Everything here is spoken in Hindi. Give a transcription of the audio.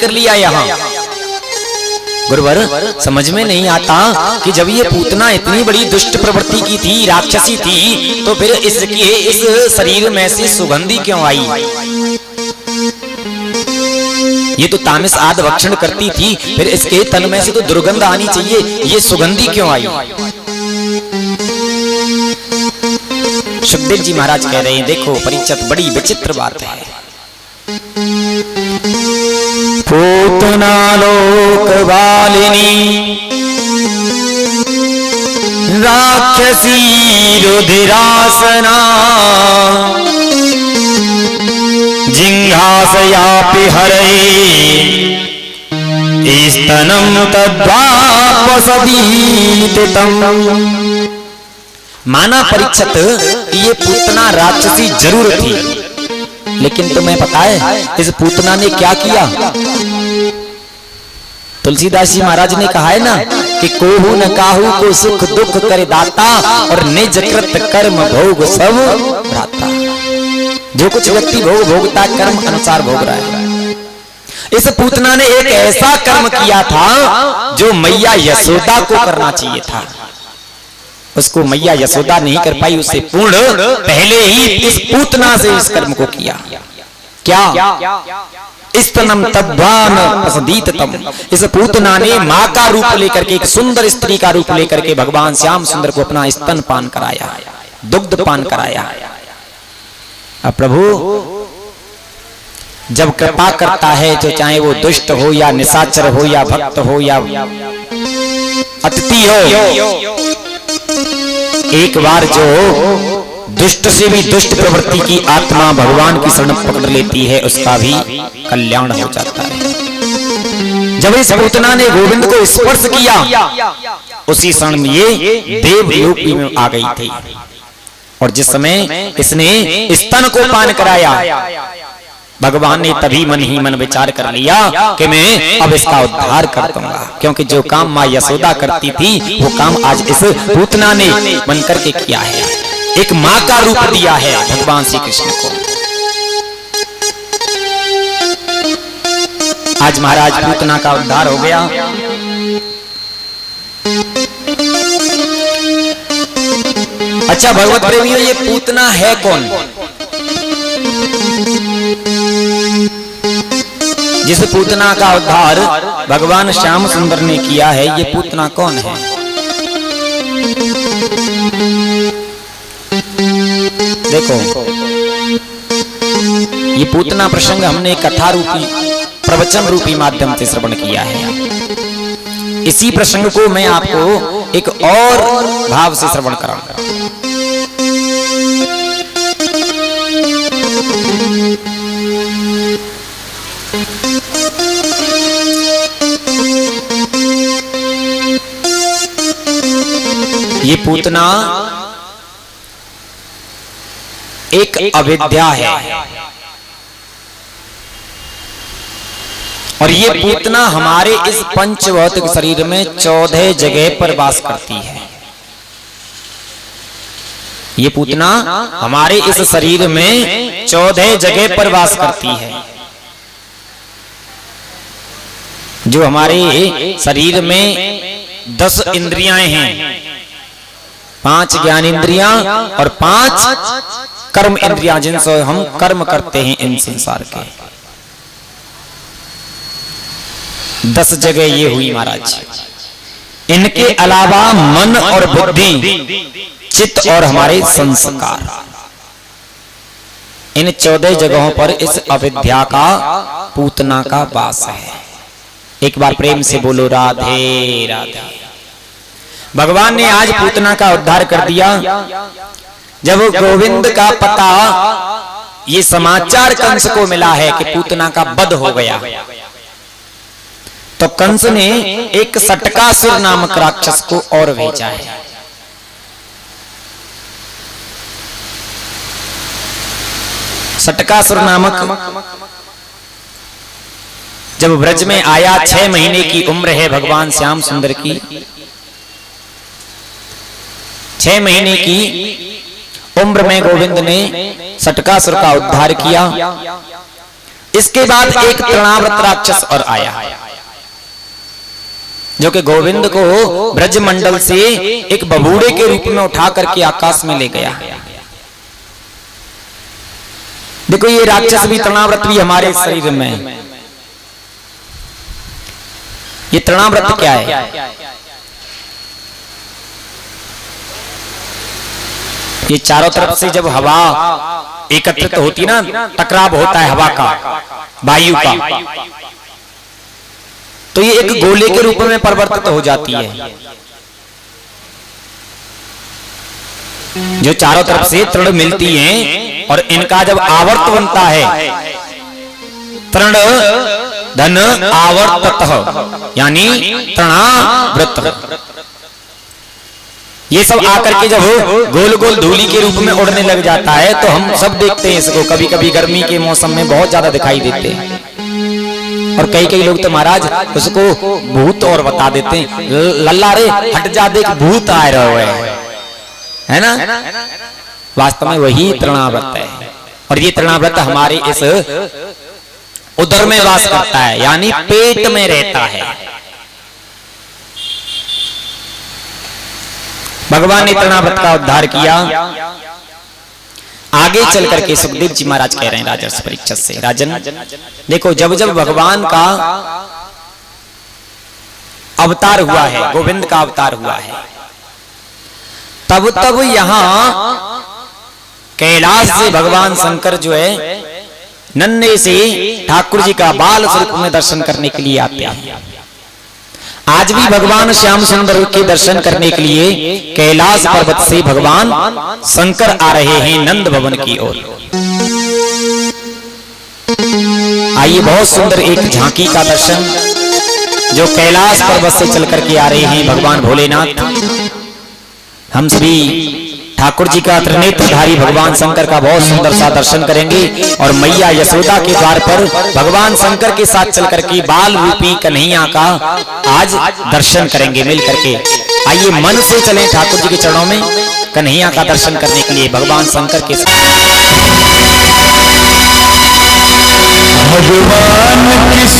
कर लिया यहाँ। गुरुवर समझ में नहीं आता कि जब ये पूतना इतनी बड़ी दुष्ट प्रवृत्ति की थी, राक्षसी थी, तो फिर इसके इस शरीर में से सुगंधी क्यों आई? ये तो तामस आदि भक्षण करती थी, फिर इसके तन में से तो दुर्गंध आनी चाहिए, ये सुगंधी क्यों आई? सुखदेव जी महाराज कह रहे हैं, देखो परीक्षित बड़ी विचित्र बात है। पूतना लोक वालिनी राक्षसी रुधिरासना जिंघासयापि हरे स्तनम तद्वापसदीतितम। माना परीक्षित ये पूतना राक्षसी जरूर थी, लेकिन तुम्हें पता है इस पूतना ने क्या किया? तुलसीदास जी महाराज ने कहा है ना कि कोहू न काहू को सुख दुख करे दाता और निज कृत कर्म भोग सब भ्राता। जो कुछ व्यक्ति भोग भोगता कर्म अनुसार भोग रहा है। इस पूतना ने एक ऐसा कर्म किया था जो मैया यशोदा को करना चाहिए था, उसको मैया यशोदा नहीं कर पाई, उससे पूर्ण पहले ही इस पूतना से इस कर्म को किया। क्या? स्तनम तद्वान असदीततम। इस पूतना ने मां का रूप लेकर के, एक सुंदर स्त्री का रूप लेकर के भगवान श्याम सुंदर को अपना स्तन पान कराया, दुग्ध पान कराया। अब प्रभु जब कृपा करता है तो चाहे वो दुष्ट हो या निशाचर हो या भक्त हो या अतिथि हो, एक बार जो दुष्ट से भी दुष्ट प्रवृत्ति की आत्मा भगवान की शरण पकड़ लेती है, उसका भी कल्याण हो जाता है। जब इस पूतना ने गोविंद को स्पर्श किया, उसी क्षण में ये देवलोक में आ गई थी। और जिस समय इसने स्तन को पान कराया, भगवान ने तभी मन ही मन विचार कर लिया कि मैं अब इसका उद्धार कर दूंगा, क्योंकि जो काम मां यशोदा करती थी वो काम आज इस पूतना ने मन करके किया है। एक मां का रूप दिया है भगवान श्री कृष्ण को। आज महाराज पूतना का उद्धार हो गया। अच्छा भगवत प्रेमियों, ये पूतना है कौन? जिस पूतना का उद्धार भगवान श्याम सुंदर ने किया है, ये पूतना कौन है? देखो, ये पूतना प्रसंग हमने कथा रूपी प्रवचन रूपी माध्यम से श्रवण किया है। इसी प्रसंग को मैं आपको एक और भाव से श्रवण कराऊंगा। ये पूतना एक अविद्या है, और ये पूतना हमारे इस पंचभौतिक शरीर में 14 जगह पर वास करती है। ये पूतना हमारे इस शरीर में 14 जगह पर वास करती है। जो हमारे शरीर में 10 इंद्रियां हैं, 5 ज्ञान इंद्रियां और 5 कर्म इंद्रियां, जिनसे हम कर्म करते हैं इन संसार के। 10 जगह ये हुई महाराज। इनके अलावा मन और बुद्धि, चित्त और हमारे संस्कार, इन 14 जगहों पर इस अविद्या का, पूतना का वास है। एक बार प्रेम से बोलो राधे राधे। भगवान ने आज पूतना का उद्धार कर दिया। जब गोविंद का पता ये समाचार कंस को मिला है कि पूतना का वध हो गया, तो कंस ने एक सटकासुर नामक राक्षस को और भेजा है। सटकासुर नामक जब ब्रज में आया, 6 महीने की उम्र है भगवान श्याम सुंदर की। 6 महीने की उम्र में गोविंद ने सटकासुर का उद्धार किया। इसके बाद एक तृणाव्रत राक्षस और आया, जो कि गोविंद को ब्रजमंडल से एक बबूड़े के रूप में उठा करके आकाश में ले गया। देखो ये राक्षस भी तृणाव्रत भी हमारे शरीर में। ये तृणाव्रत क्या है? ये चारों तरफ से जब हवा एकत्रित होती ना, टकराव होता है हवा का, वायु का, तो ये एक गोले के रूप में परिवर्तित हो जाती है, जो चारों तरफ से तृण मिलती हैं और इनका जब आवर्त बनता है, तृण धन आवर्ततः यानी तृणाव्रत, ये सब आकर के जब गोल गोल धूली के रूप में उड़ने लग जाता है तो हम सब देखते हैं इसको। कभी कभी गर्मी के मौसम में बहुत ज्यादा दिखाई देते हैं, और कई कई लोग तो महाराज उसको भूत और बता देते हैं, लल्ला रे हट जा देख भूत आ रहे है ना। वास्तव में वही तृणाव्रत है, और ये तृणाव्रत हमारे इस उदर में वास करता है, यानी पेट में रहता है। भगवान ने तृणाव्रत का उद्धार किया। आगे चल करके सुखदेव जी महाराज कह रहे हैं राजर्षि परीक्षित से, राजन देखो, जब जब भगवान का अवतार हुआ है, गोविंद का अवतार हुआ है, तब तब यहां कैलाश से भगवान शंकर जो है नन्हे से ठाकुर जी का बाल स्वरूप में दर्शन करने के लिए आते हैं। आज भी भगवान श्याम सुंदर के दर्शन करने के लिए कैलाश पर्वत से भगवान शंकर आ रहे हैं नंद भवन की ओर। आइए बहुत सुंदर एक झांकी का दर्शन जो कैलाश पर्वत से चल करके आ रहे हैं भगवान भोलेनाथ। हम सभी ठाकुर जी का त्रिनेत्रधारी भगवान शंकर का बहुत सुंदर सा दर्शन करेंगे, और मैया यशोदा के द्वार पर भगवान शंकर के साथ चल करके बाल रूपी कन्हैया का आज दर्शन करेंगे मिल करके। आइए मन से चलें ठाकुर जी के चरणों में कन्हैया का दर्शन करने के लिए भगवान शंकर के साथ। भगवान किस